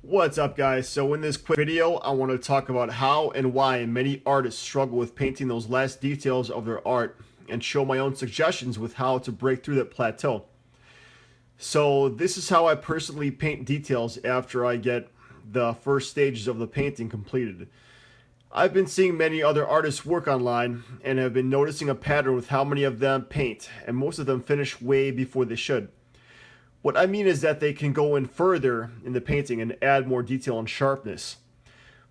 What's up, guys? So in this quick video I want to talk about how and why many artists struggle with painting those last details of their art and show my own suggestions with how to break through that plateau. So this is how I personally paint details after I get the first stages of the painting completed. I've been seeing many other artists work online and have been noticing a pattern with how many of them paint, and most of them finish way before they should. What I mean is that they can go in further in the painting and add more detail and sharpness.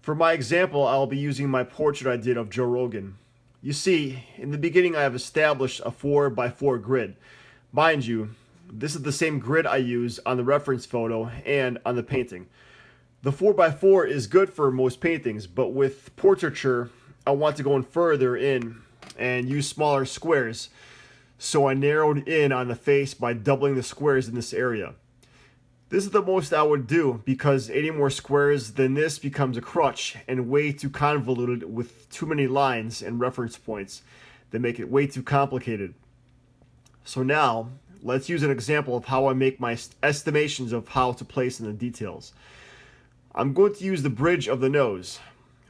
For my example, I'll be using my portrait I did of Joe Rogan. You see, in the beginning I have established a 4x4 grid. Mind you, this is the same grid I use on the reference photo and on the painting. The 4x4 is good for most paintings, but with portraiture, I want to go in further in and use smaller squares. So I narrowed in on the face by doubling the squares in this area. This is the most I would do because any more squares than this becomes a crutch and way too convoluted with too many lines and reference points that make it way too complicated. So now, let's use an example of how I make my estimations of how to place in the details. I'm going to use the bridge of the nose.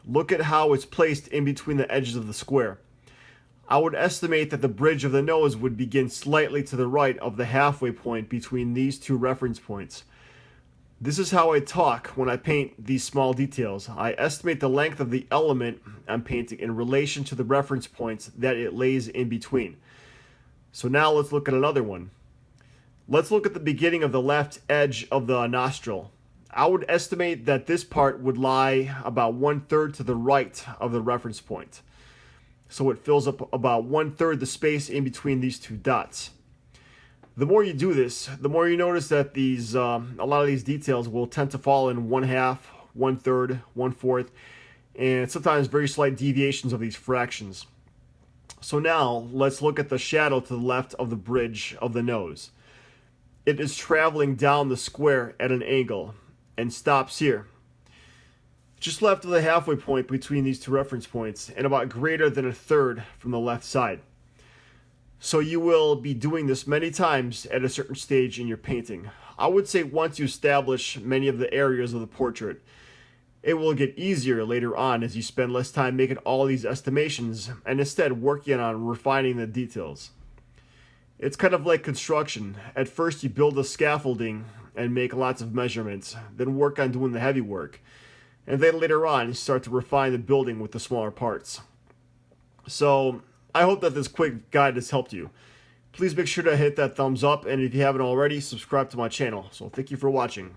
Look at how it's placed in between the edges of the square. I would estimate that the bridge of the nose would begin slightly to the right of the halfway point between these two reference points. This is how I talk when I paint these small details. I estimate the length of the element I'm painting in relation to the reference points that it lays in between. So now let's look at another one. Let's look at the beginning of the left edge of the nostril. I would estimate that this part would lie about 1/3 to the right of the reference point. So it fills up about 1/3 the space in between these two dots. The more you do this, the more you notice that a lot of these details will tend to fall in 1/2, 1/3, 1/4, and sometimes very slight deviations of these fractions. So now let's look at the shadow to the left of the bridge of the nose. It is traveling down the square at an angle and stops here, just left of the halfway point between these two reference points, and about greater than 1/3 from the left side. So you will be doing this many times at a certain stage in your painting. I would say once you establish many of the areas of the portrait, it will get easier later on as you spend less time making all these estimations and instead working on refining the details. It's kind of like construction. At first you build the scaffolding and make lots of measurements, then work on doing the heavy work. And then later on, you start to refine the building with the smaller parts. So, I hope that this quick guide has helped you. Please make sure to hit that thumbs up, and if you haven't already, subscribe to my channel. So, thank you for watching.